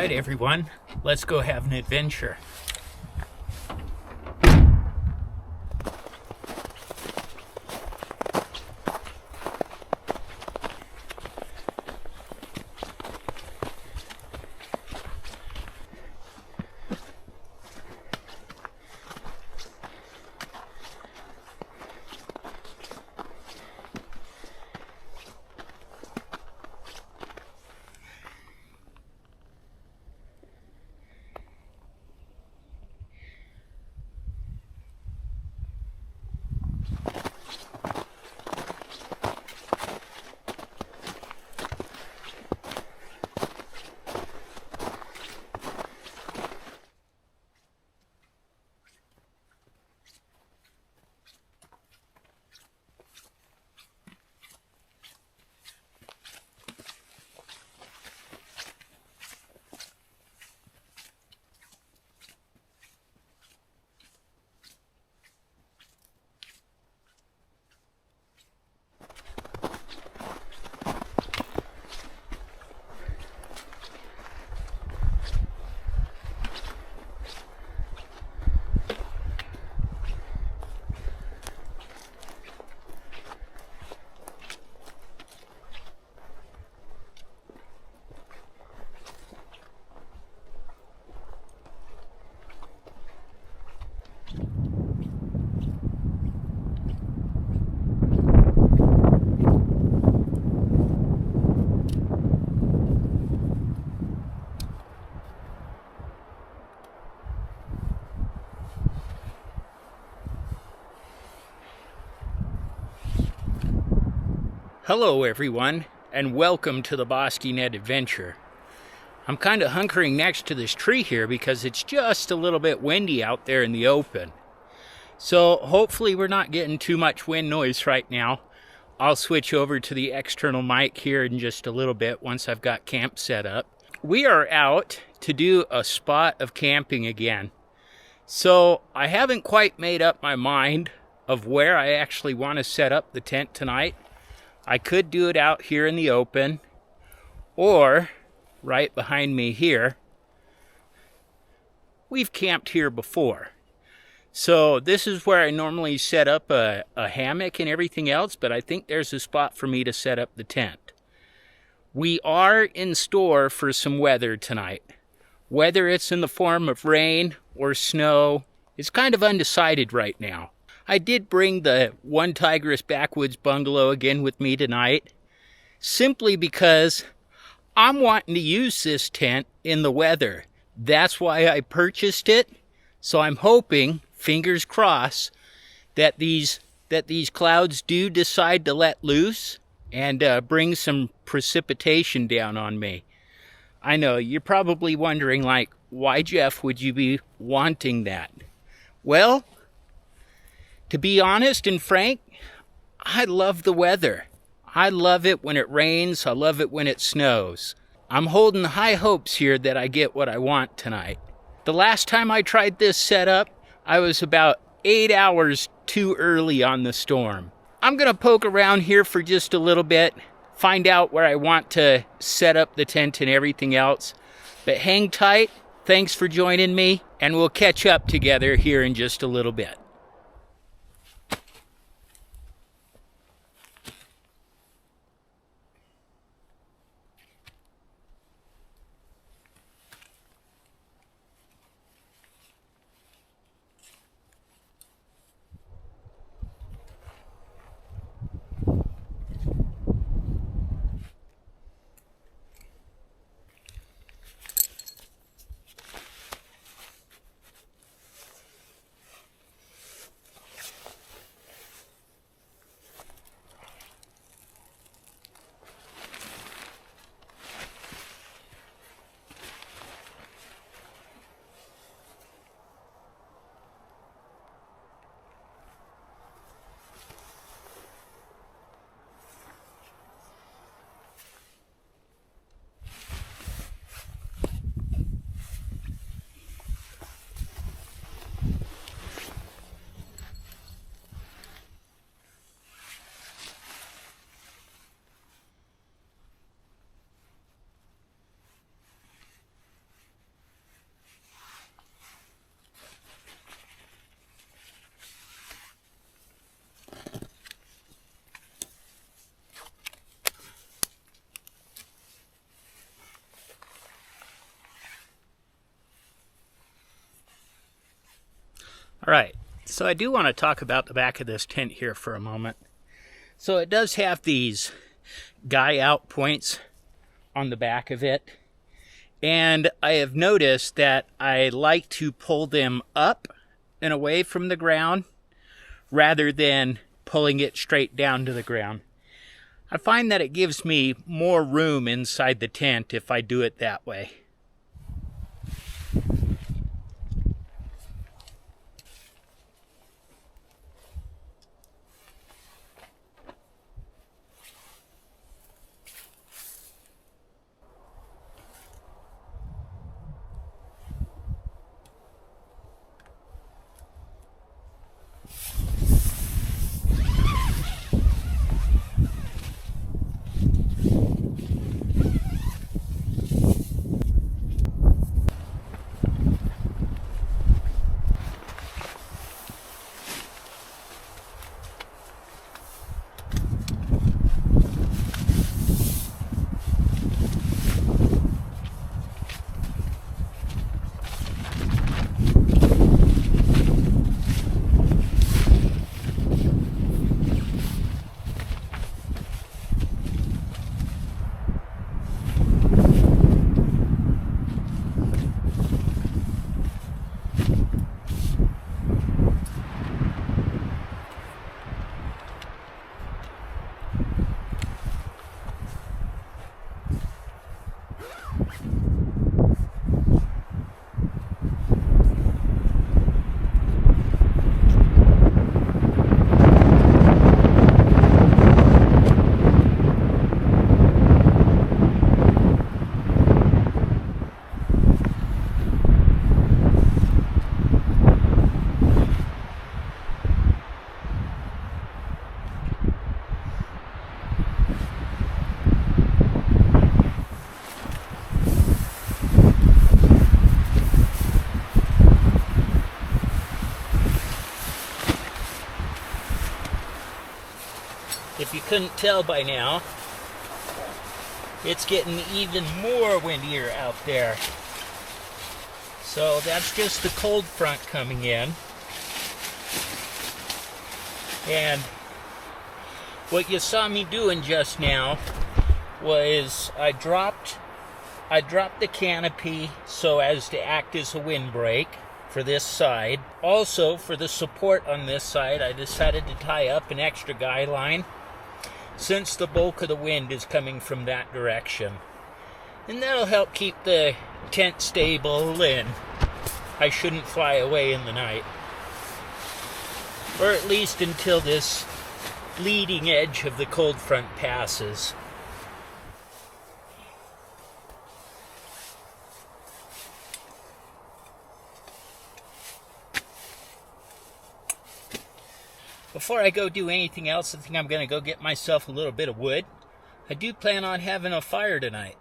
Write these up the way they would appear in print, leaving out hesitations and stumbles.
Alright everyone, let's go have an adventure. Hello everyone, and welcome to the BosqueeNet adventure. I'm kind of hunkering next to this tree here because it's just a little bit windy out there in the open. So hopefully we're not getting too much wind noise right now. I'll switch over to the external mic here in just a little bit once I've got camp set up. We are out to do a spot of camping again. So I haven't quite made up my mind of where I actually want to set up the tent tonight. I could do it out here in the open, or right behind me here. We've camped here before. So this is where I normally set up a hammock and everything else, but I think there's a spot for me to set up the tent. We are in store for some weather tonight. Whether it's in the form of rain or snow, it's kind of undecided right now. I did bring the One Tigress Backwoods Bungalow again with me tonight, simply because I'm wanting to use this tent in the weather. That's why I purchased it. So I'm hoping, fingers crossed, that these clouds do decide to let loose and bring some precipitation down on me. I know, you're probably wondering, like, why, Jeff, would you be wanting that? Well, to be honest and frank, I love the weather. I love it when it rains. I love it when it snows. I'm holding high hopes here that I get what I want tonight. The last time I tried this setup, I was about 8 hours too early on the storm. I'm going to poke around here for just a little bit, find out where I want to set up the tent and everything else. But hang tight. Thanks for joining me, and we'll catch up together here in just a little bit. All right, so I do want to talk about the back of this tent here for a moment. So it does have these guy out points on the back of it. And I have noticed that I like to pull them up and away from the ground rather than pulling it straight down to the ground. I find that it gives me more room inside the tent if I do it that way. If you couldn't tell by now, it's getting even more windier out there. So that's just the cold front coming in. And what you saw me doing just now was I dropped the canopy so as to act as a windbreak for this side. Also, for the support on this side, I decided to tie up an extra guy line, since the bulk of the wind is coming from that direction. And that'll help keep the tent stable, and I shouldn't fly away in the night. Or at least until this leading edge of the cold front passes. Before I go do anything else, I think I'm going to go get myself a little bit of wood. I do plan on having a fire tonight.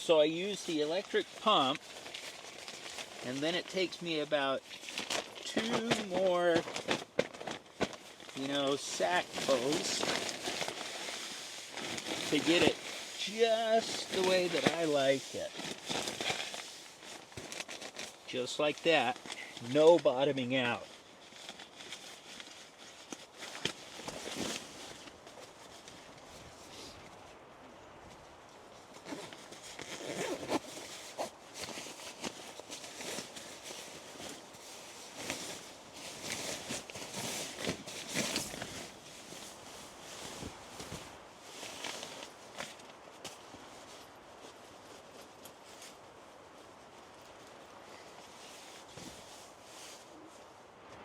So I use the electric pump, and then it takes me about 2 more, sack pulls to get it just the way that I like it. Just like that, no bottoming out.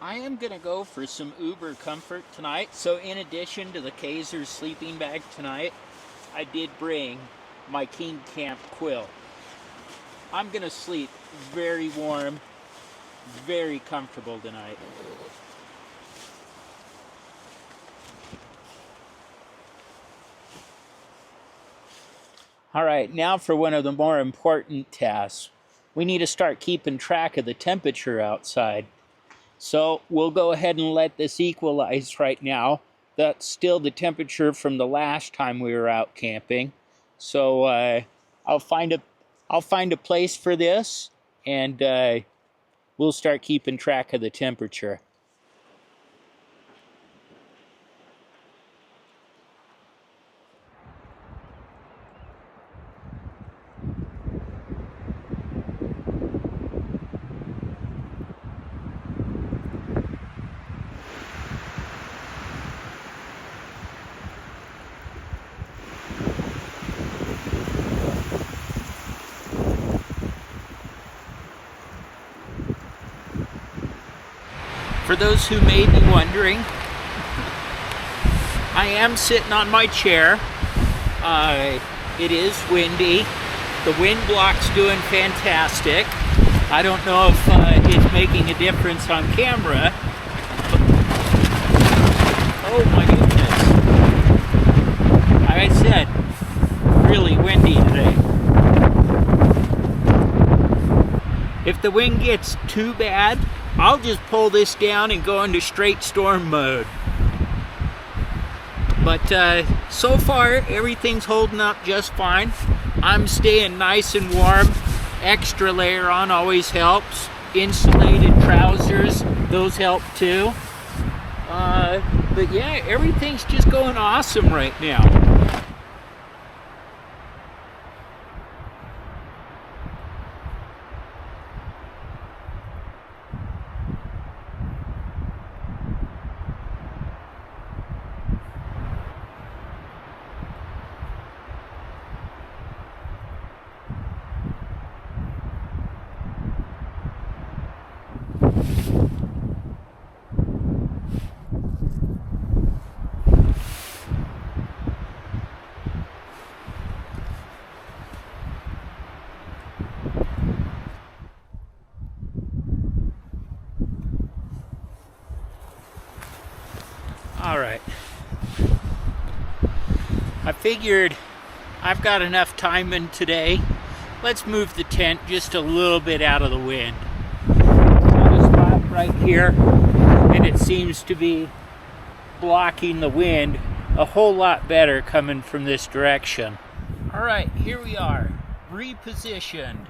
I am going to go for some uber comfort tonight. So in addition to the Kaiser sleeping bag tonight, I did bring my King Camp quilt. I'm going to sleep very warm, very comfortable tonight. All right, now for one of the more important tasks. We need to start keeping track of the temperature outside. So we'll go ahead and let this equalize right now. That's still the temperature from the last time we were out camping. So I'll find a place for this, and we'll start keeping track of the temperature. For those who may be wondering, I am sitting on my chair. It is windy. The wind block's doing fantastic. I don't know if it's making a difference on camera. Oh my goodness. Like I said, really windy today. If the wind gets too bad, I'll just pull this down and go into straight storm mode. But so far, everything's holding up just fine. I'm staying nice and warm. Extra layer on always helps. Insulated trousers, those help too. But yeah, everything's just going awesome right now. All right. I figured I've got enough time in today. Let's move the tent just a little bit out of the wind. Got a spot right here, and it seems to be blocking the wind a whole lot better coming from this direction. All right, here we are, repositioned.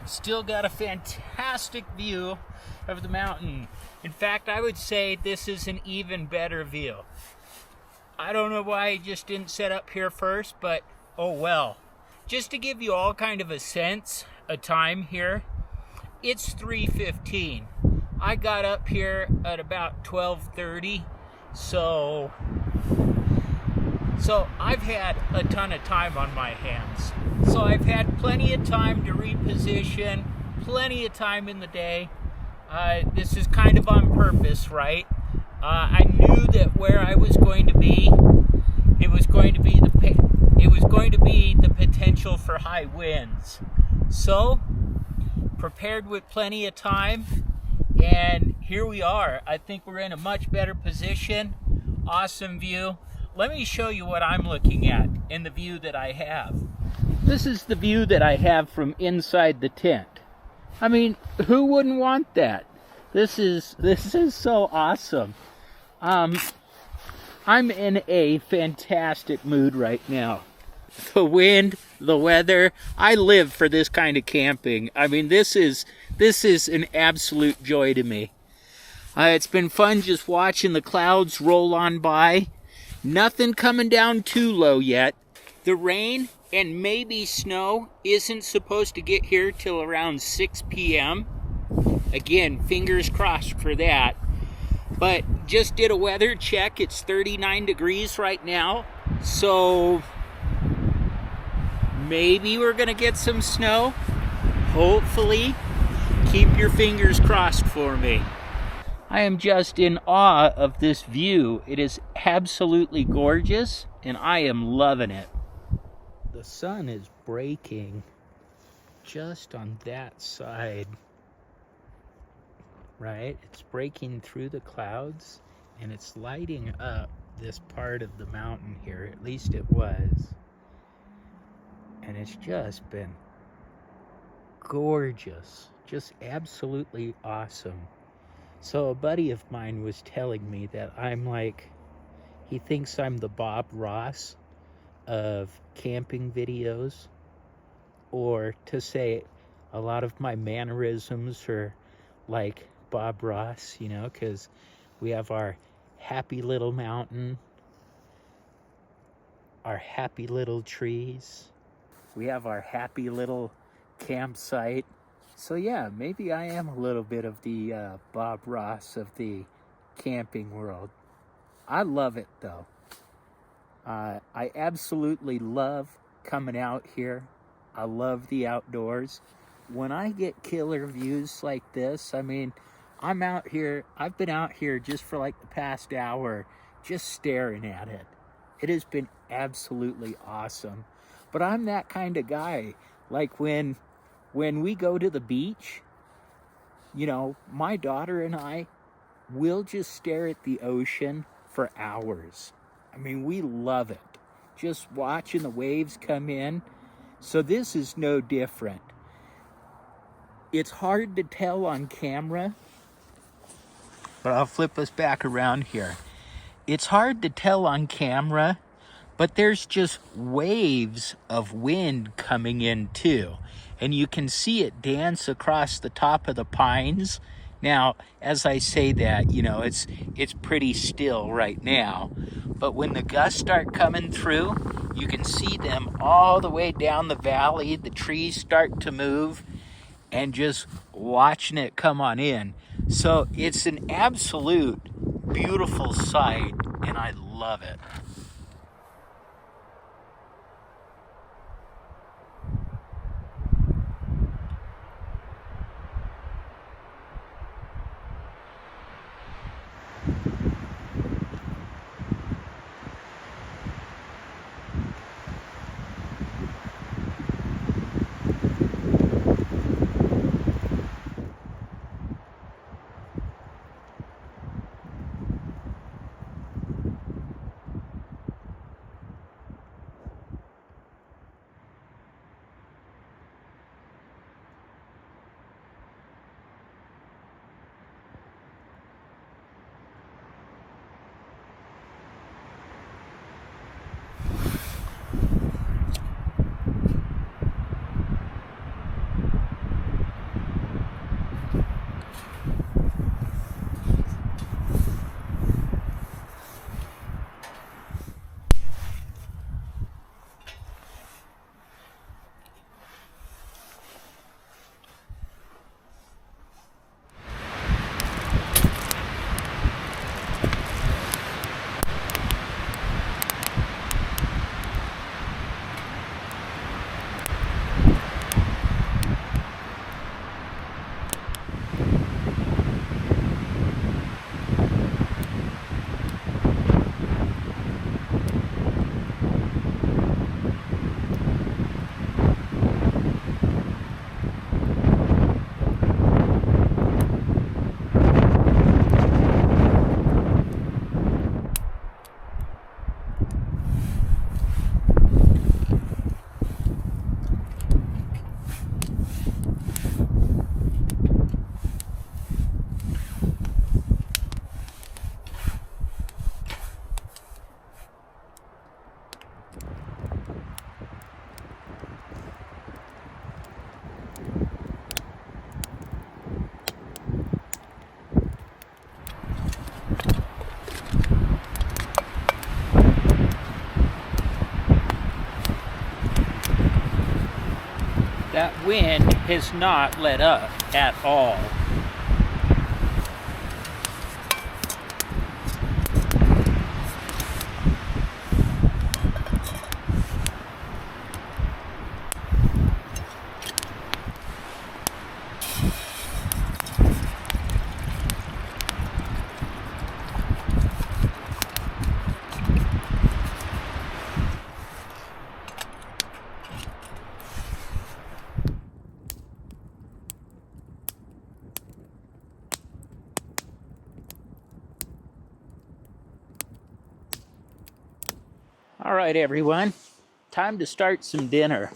Still got a fantastic view of the mountain. In fact, I would say this is an even better view. I don't know why I just didn't set up here first, but oh well. Just to give you all kind of a sense of time here, it's 3:15. I got up here at about 12:30, so I've had a ton of time on my hands. So I've had plenty of time to reposition, plenty of time in the day. This is kind of on purpose, right? I knew that where I was going to be, it was going to be the potential for high winds. So, prepared with plenty of time, and here we are. I think we're in a much better position. Awesome view. Let me show you what I'm looking at in the view that I have. This is the view that I have from inside the tent. I mean, who wouldn't want that? This is so awesome. I'm in a fantastic mood right now. The wind, the weather, I live for this kind of camping. I mean, this is an absolute joy to me. It's been fun just watching the clouds roll on by. Nothing coming down too low yet. The rain and maybe snow isn't supposed to get here till around 6 p.m. Again, fingers crossed for that. But just did a weather check. It's 39 degrees right now. So maybe we're gonna get some snow. Hopefully. Keep your fingers crossed for me. I am just in awe of this view. It is absolutely gorgeous, and I am loving it. The sun is breaking just on that side, right? It's breaking through the clouds, and it's lighting up this part of the mountain here. At least it was. And it's just been gorgeous. Just absolutely awesome. So a buddy of mine was telling me that I'm like, he thinks I'm the Bob Ross of camping videos, or to say a lot of my mannerisms are like Bob Ross, you know, because we have our happy little mountain, our happy little trees, we have our happy little campsite. So yeah, maybe I am a little bit of the Bob Ross of the camping world. I love it though. I absolutely love coming out here. I love the outdoors. When I get killer views like this, I mean, I'm out here, I've been out here just for like the past hour, just staring at it. It has been absolutely awesome. But I'm that kind of guy. Like when we go to the beach, you know, my daughter and I will just stare at the ocean for hours. I mean, we love it. Just watching the waves come in. So this is no different. It's hard to tell on camera, but I'll flip us back around here. It's hard to tell on camera, but there's just waves of wind coming in too. And you can see it dance across the top of the pines. Now, as I say that, you know, it's pretty still right now. But when the gusts start coming through, you can see them all the way down the valley. The trees start to move, and just watching it come on in. So it's an absolute beautiful sight, and I love it. that wind has not let up at all. All right, everyone, time to start some dinner.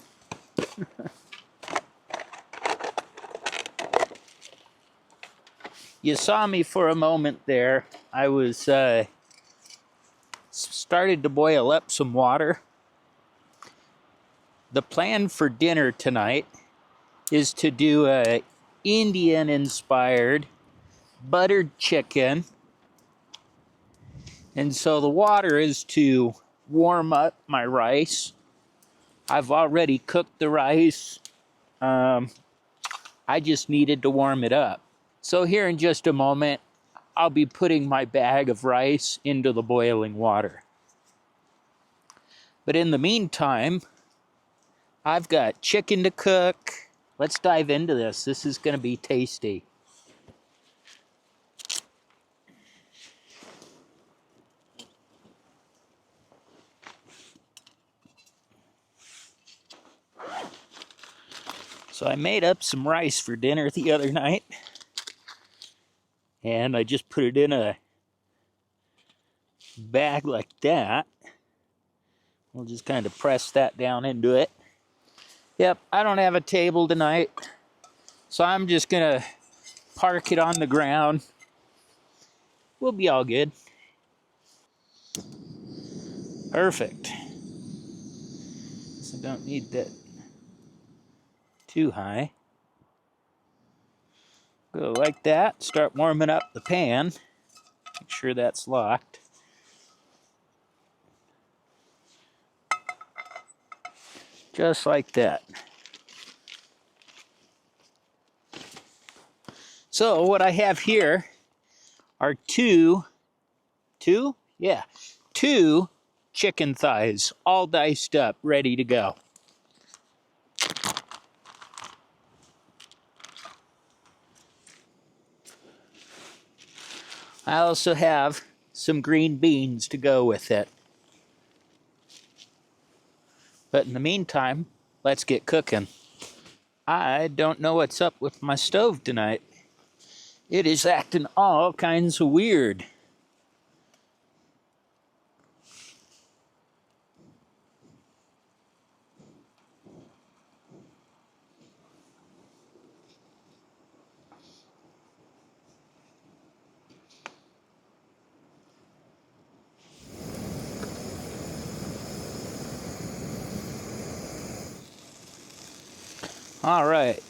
You saw me for a moment there. I was started to boil up some water. The plan for dinner tonight is to do a Indian-inspired buttered chicken. And so the water is to warm up my rice. I've already cooked the rice. I just needed to warm it up. So here in just a moment, I'll be putting my bag of rice into the boiling water. But in the meantime, I've got chicken to cook. Let's dive into this. This is going to be tasty. So I made up some rice for dinner the other night, and I just put it in a bag like that. We'll just kind of press that down into it. Yep, I don't have a table tonight, so I'm just gonna park it on the ground. We'll be all good. Perfect. So don't need that too high. Go like that. Start warming up the pan. Make sure that's locked. Just like that. So what I have here are two chicken thighs, all diced up, ready to go. I also have some green beans to go with it. But in the meantime, let's get cooking. I don't know what's up with my stove tonight. It is acting all kinds of weird. All right,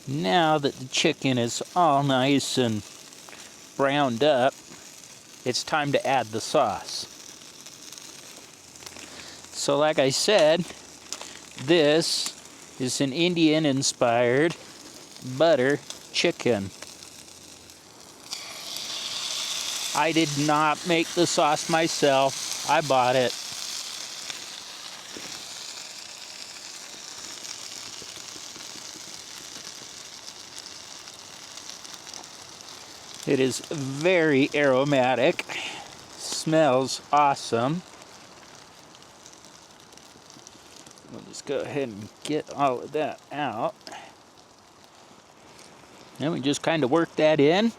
now that the chicken is all nice and browned up, it's time to add the sauce. So like I said, this is an Indian-inspired butter chicken. I did not make the sauce myself. I bought it. It is very aromatic, smells awesome. We'll just go ahead and get all of that out. Then we just kind of work that in.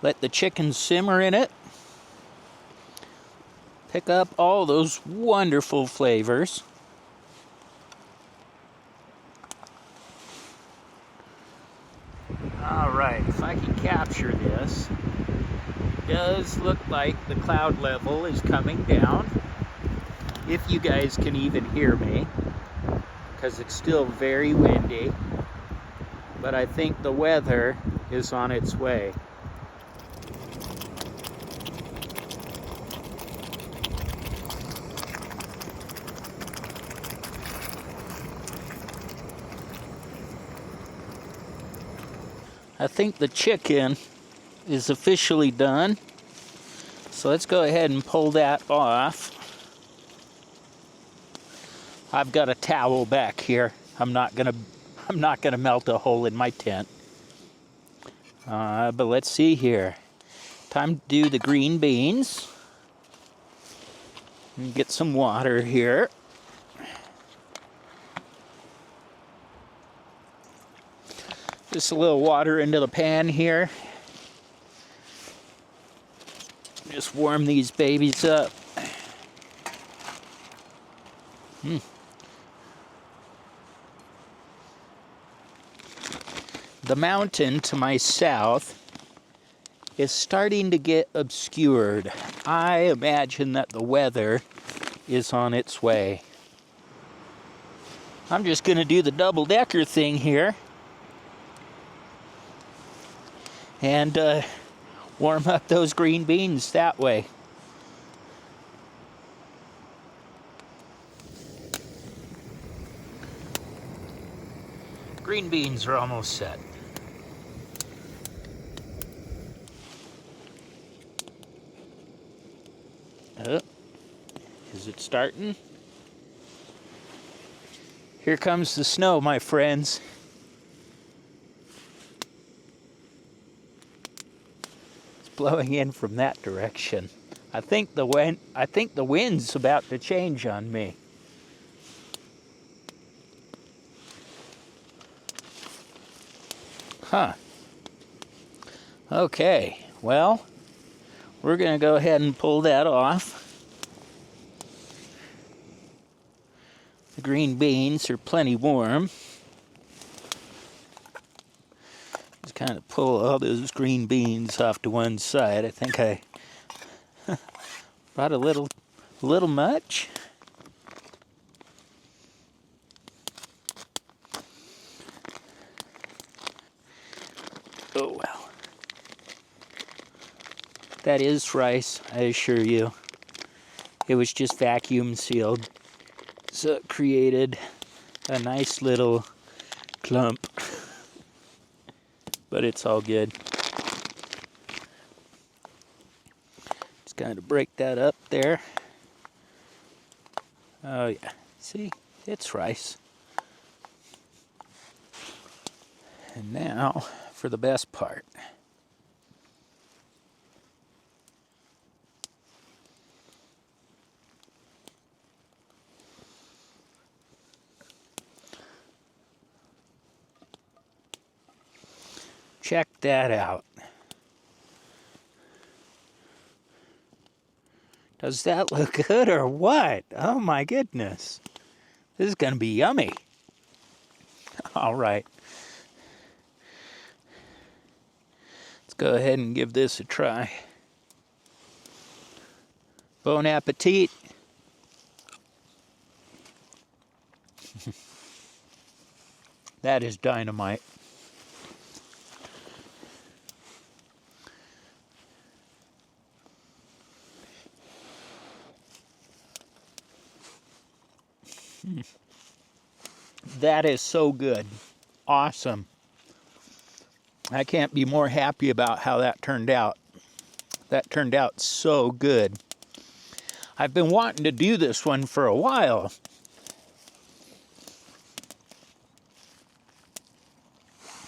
Let the chicken simmer in it. Pick up all those wonderful flavors. All right, if I can capture this, it does look like the cloud level is coming down. If you guys can even hear me, because it's still very windy, but I think the weather is on its way. think the chicken is officially done. So let's go ahead and pull that off. I've got a towel back here. I'm not gonna melt a hole in my tent. But let's see here. Time to do the green beans. And get some water here. Just a little water into the pan here. Just warm these babies up. The mountain to my south is starting to get obscured. I imagine that the weather is on its way. I'm just going to do the double-decker thing here and warm up those green beans that way. Green beans are almost set. Oh, is it starting? Here comes the snow, my friends. It's blowing in from that direction. I think the wind's about to change on me. Huh. Okay, well, we're going to go ahead and pull that off. The green beans are plenty warm. Just kind of pull all those green beans off to one side. I think I brought a little much. Oh well. That is rice, I assure you. It was just vacuum sealed. So it created a nice little clump. But it's all good. Just kind of break that up there. Oh yeah, see, it's rice. And now for the best part. Check that out. Does that look good or what? Oh my goodness. This is going to be yummy. All right. Let's go ahead and give this a try. Bon appetit. That is dynamite. That is so good. Awesome. I can't be more happy about how that turned out. That turned out so good. I've been wanting to do this one for a while.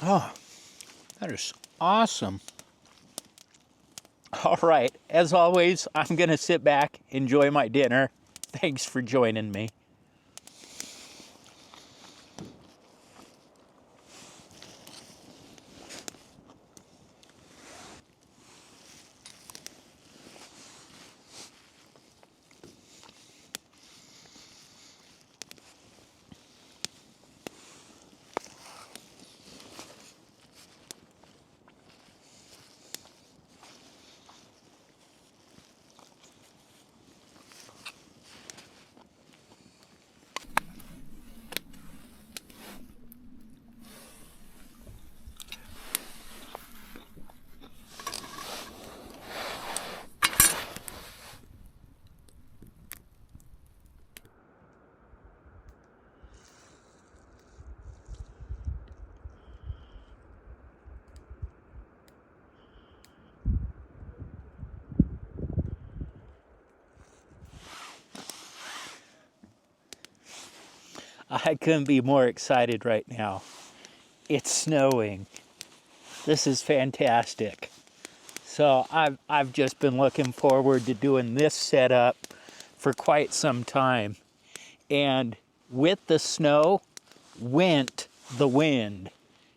Oh, that is awesome. All right, as always, I'm going to sit back, enjoy my dinner. Thanks for joining me. I couldn't be more excited right now. It's snowing. This is fantastic. So I've just been looking forward to doing this setup for quite some time. And with the snow went the wind.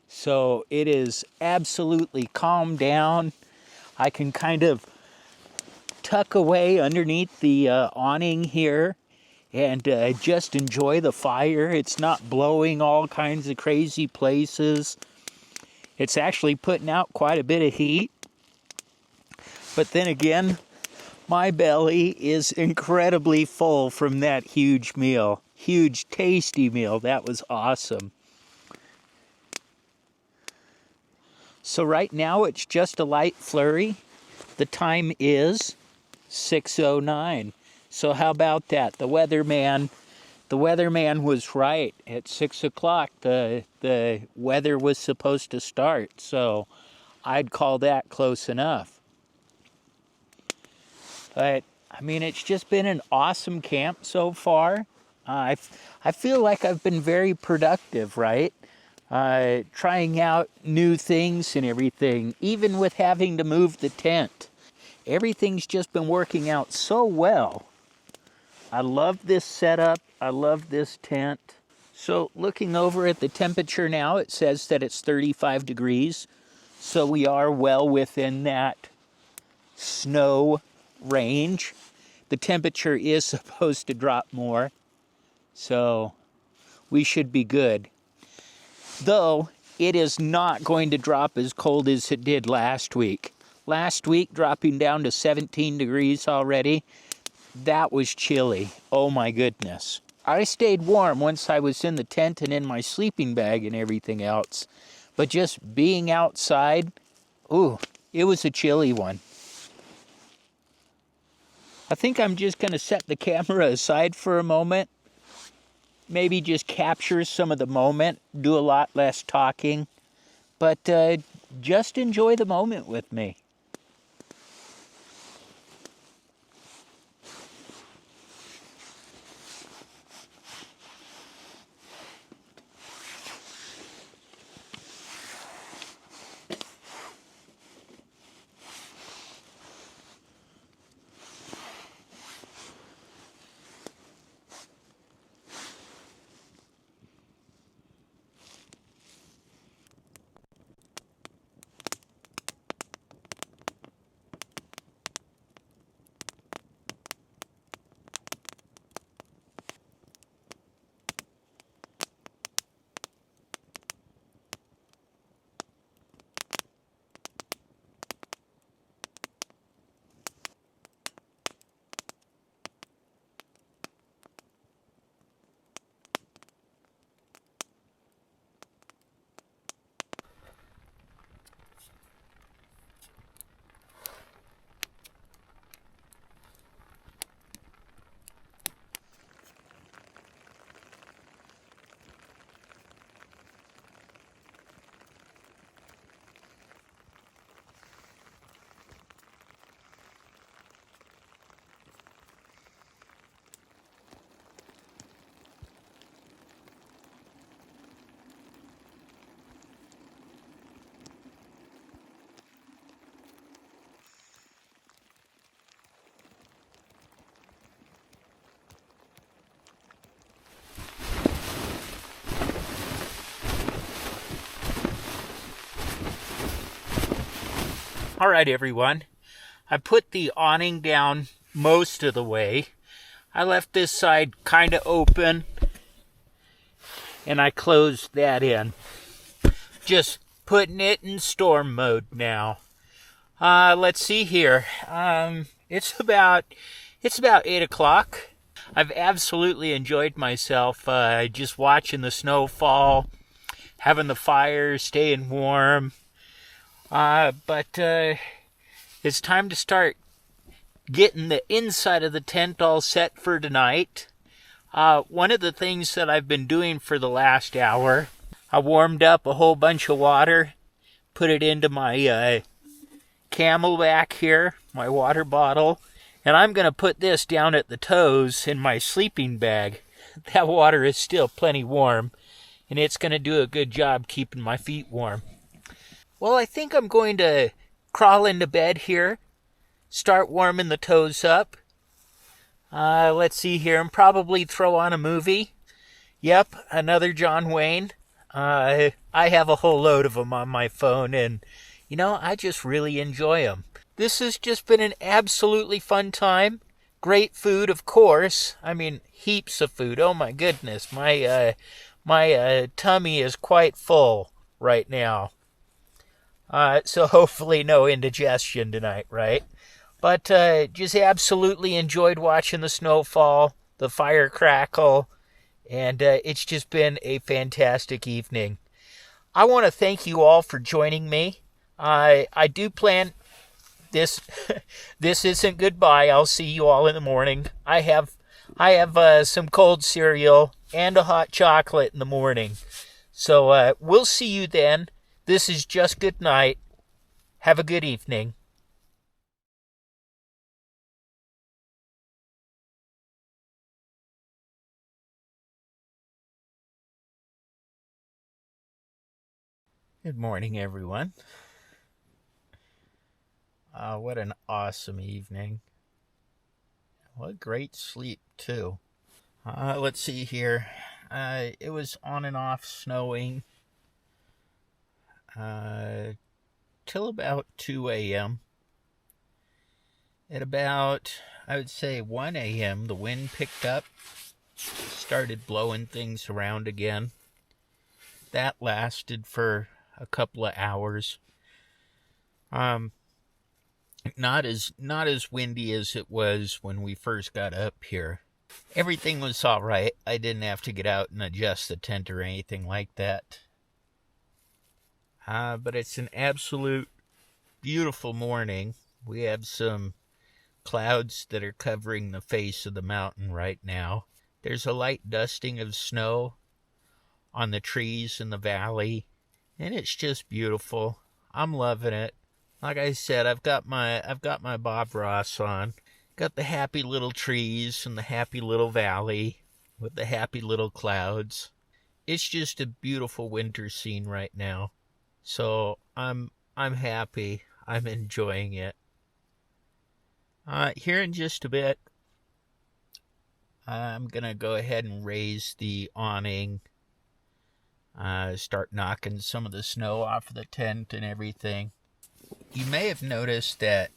So it is absolutely calmed down. I can kind of tuck away underneath the awning here and just enjoy the fire. It's not blowing all kinds of crazy places. It's actually putting out quite a bit of heat. But then again, my belly is incredibly full from that huge meal. Huge, tasty meal. That was awesome. So right now it's just a light flurry. The time is 6:09. So how about that? The weatherman was right. At 6 o'clock, the weather was supposed to start. So I'd call that close enough. But, I mean, it's just been an awesome camp so far. I feel like I've been very productive, right? Trying out new things and everything, even with having to move the tent. Everything's just been working out so well. I love this setup. I love this tent. So looking over at the temperature now, it says that it's 35 degrees. So we are well within that snow range. The temperature is supposed to drop more, so we should be good. Though it is not going to drop as cold as it did last week. Last week dropping down to 17 degrees already. That was chilly. Oh my goodness. I stayed warm once I was in the tent and in my sleeping bag and everything else. But just being outside, ooh, it was a chilly one. I think I'm just going to set the camera aside for a moment. Maybe just capture some of the moment, do a lot less talking. But just enjoy the moment with me. All right, everyone. I put the awning down most of the way. I left this side kind of open, and I closed that in. Just putting it in storm mode now. Let's see here. It's about 8 o'clock. I've absolutely enjoyed myself just watching the snow fall, having the fire, staying warm. But it's time to start getting the inside of the tent all set for tonight. One of the things that I've been doing for the last hour, I warmed up a whole bunch of water, put it into my Camelback here, my water bottle, and I'm going to put this down at the toes in my sleeping bag. that water is still plenty warm, and it's going to do a good job keeping my feet warm. Well, I think I'm going to crawl into bed here, start warming the toes up. Let's see here, and probably throw on a movie. Yep, another John Wayne. I have a whole load of them on my phone, and, I just really enjoy them. This has just been an absolutely fun time. Great food, of course. I mean, heaps of food. Oh, my goodness. My tummy is quite full right now. So hopefully no indigestion tonight, right? But just absolutely enjoyed watching the snowfall, the fire crackle, and it's just been a fantastic evening. I want to thank you all for joining me. I do plan this. This isn't goodbye. I'll see you all in the morning. I have some cold cereal and a hot chocolate in the morning. So we'll see you then. This is just good night. Have a good evening. Good morning, everyone. What an awesome evening. What great sleep, too. Let's see here. It was on and off snowing till about 2 a.m. At about, I would say, 1 a.m., the wind picked up, started blowing things around again. That lasted for a couple of hours. Not as windy as it was when we first got up here. Everything was all right. I didn't have to get out and adjust the tent or anything like that. But it's an absolute beautiful morning. We have some clouds that are covering the face of the mountain right now. There's a light dusting of snow on the trees in the valley, and it's just beautiful. I'm loving it. Like I said, I've got my Bob Ross on. Got the happy little trees and the happy little valley with the happy little clouds. It's just a beautiful winter scene right now. So I'm happy. I'm enjoying it. Here in just a bit, I'm gonna go ahead and raise the awning. Start knocking some of the snow off of the tent and everything. You may have noticed that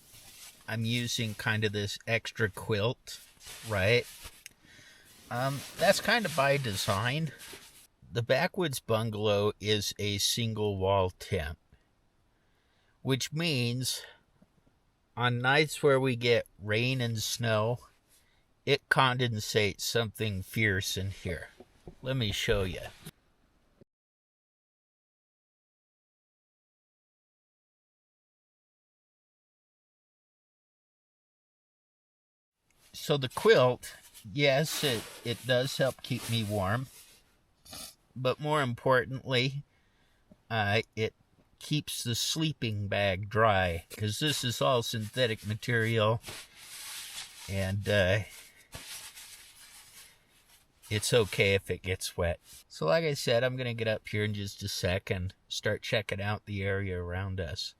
I'm using kind of this extra quilt, right? That's kind of by design. The Backwoods Bungalow is a single wall tent, which means on nights where we get rain and snow, it condensates something fierce in here. Let me show you. So the quilt, yes, it does help keep me warm. But more importantly, it keeps the sleeping bag dry. Because this is all synthetic material. And it's okay if it gets wet. So like I said, I'm going to get up here in just a sec and start checking out the area around us.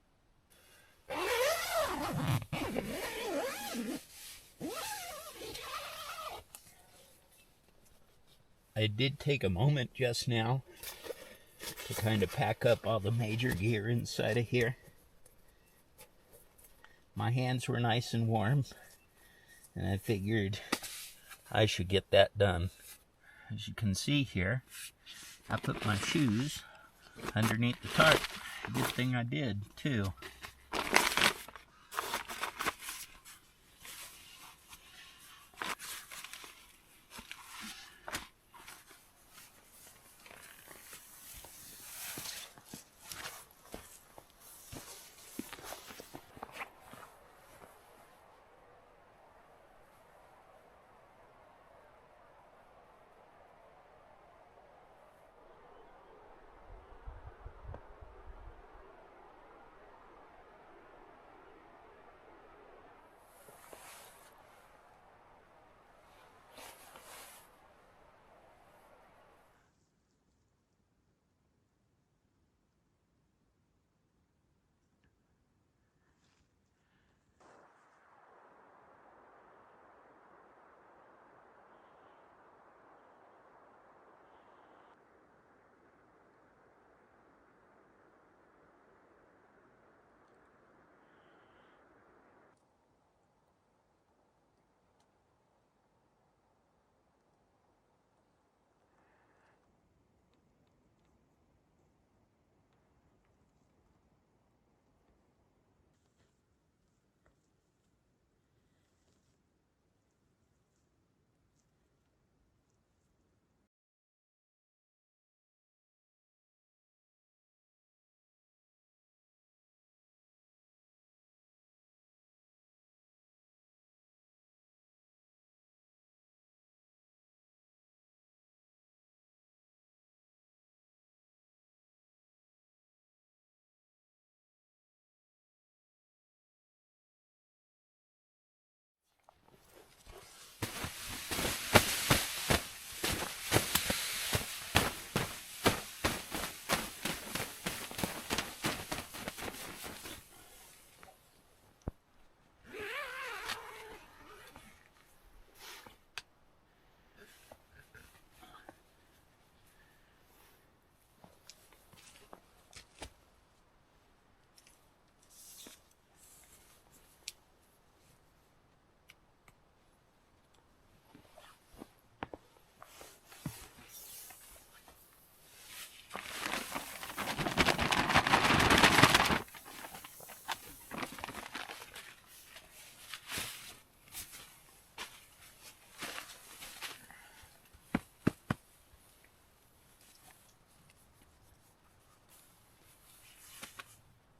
I did take a moment just now to kind of pack up all the major gear inside of here. My hands were nice and warm, and I figured I should get that done. As you can see here, I put my shoes underneath the tarp. Good thing I did, too.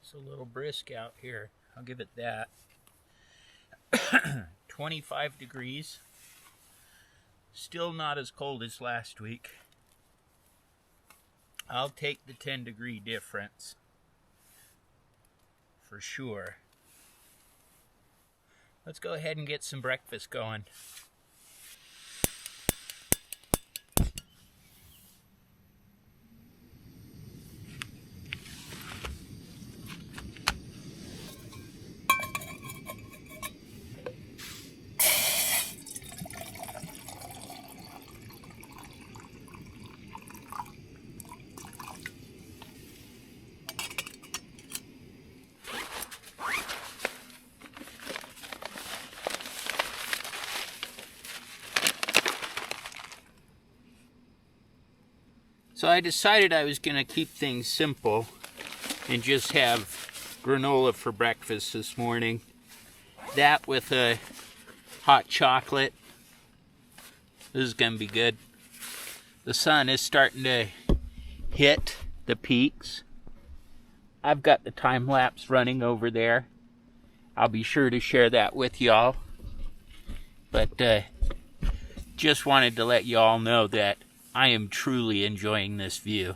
It's a little brisk out here. I'll give it that. 25 degrees. Still not as cold as last week. I'll take the 10-degree difference. For sure. Let's go ahead and get some breakfast going. So I decided I was going to keep things simple and just have granola for breakfast this morning. That with a hot chocolate. This is going to be good. The sun is starting to hit the peaks. I've got the time lapse running over there. I'll be sure to share that with y'all. But just wanted to let y'all know that I am truly enjoying this view.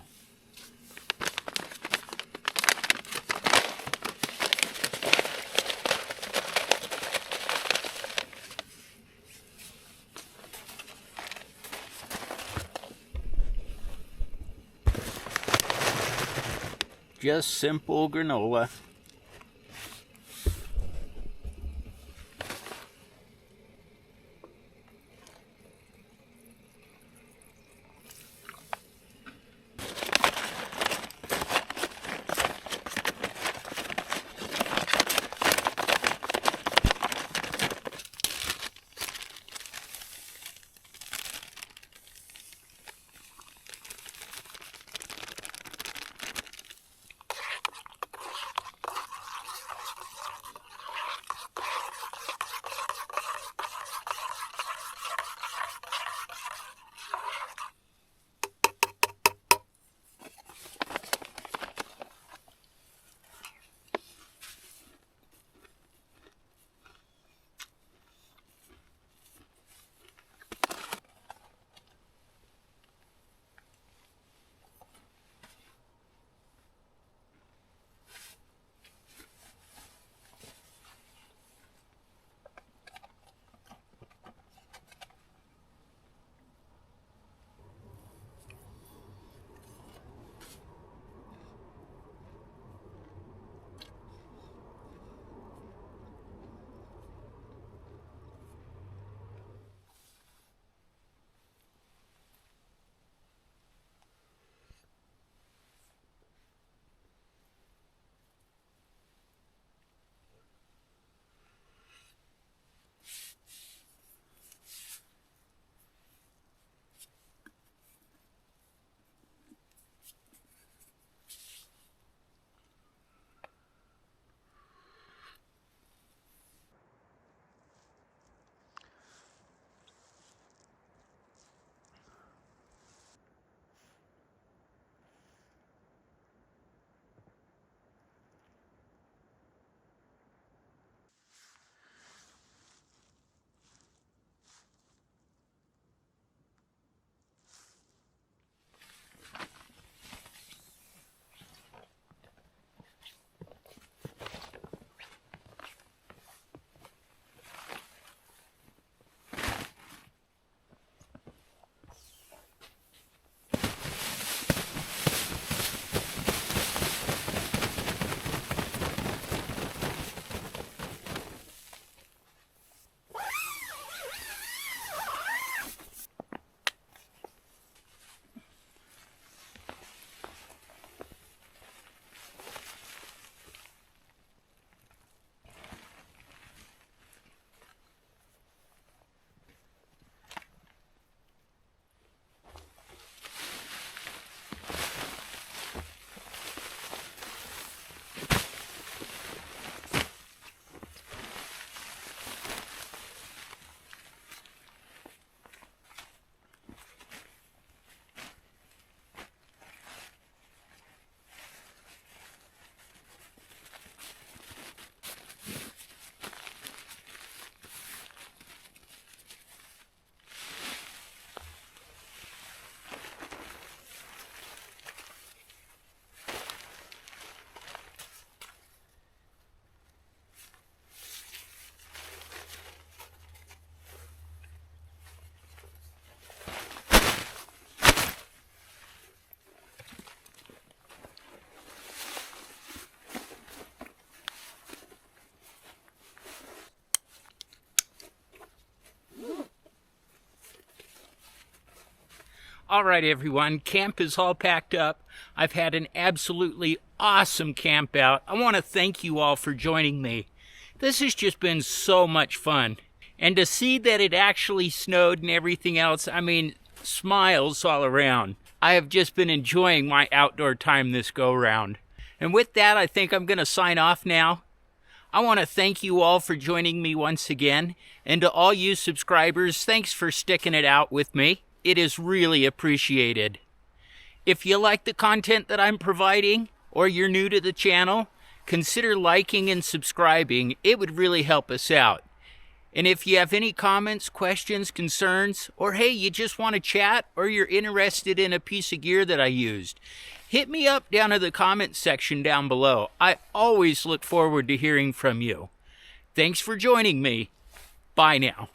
Just simple granola. All right, everyone, camp is all packed up. I've had an absolutely awesome camp out. I want to thank you all for joining me. This has just been so much fun. And to see that it actually snowed and everything else, I mean, smiles all around. I have just been enjoying my outdoor time this go-round. And with that, I think I'm going to sign off now. I want to thank you all for joining me once again. And to all you subscribers, thanks for sticking it out with me. It is really appreciated. If you like the content that I'm providing, or you're new to the channel, consider liking and subscribing. It would really help us out. And if you have any comments, questions, concerns, or hey, you just want to chat, or you're interested in a piece of gear that I used, hit me up down in the comments section down below. I always look forward to hearing from you. Thanks for joining me. Bye now.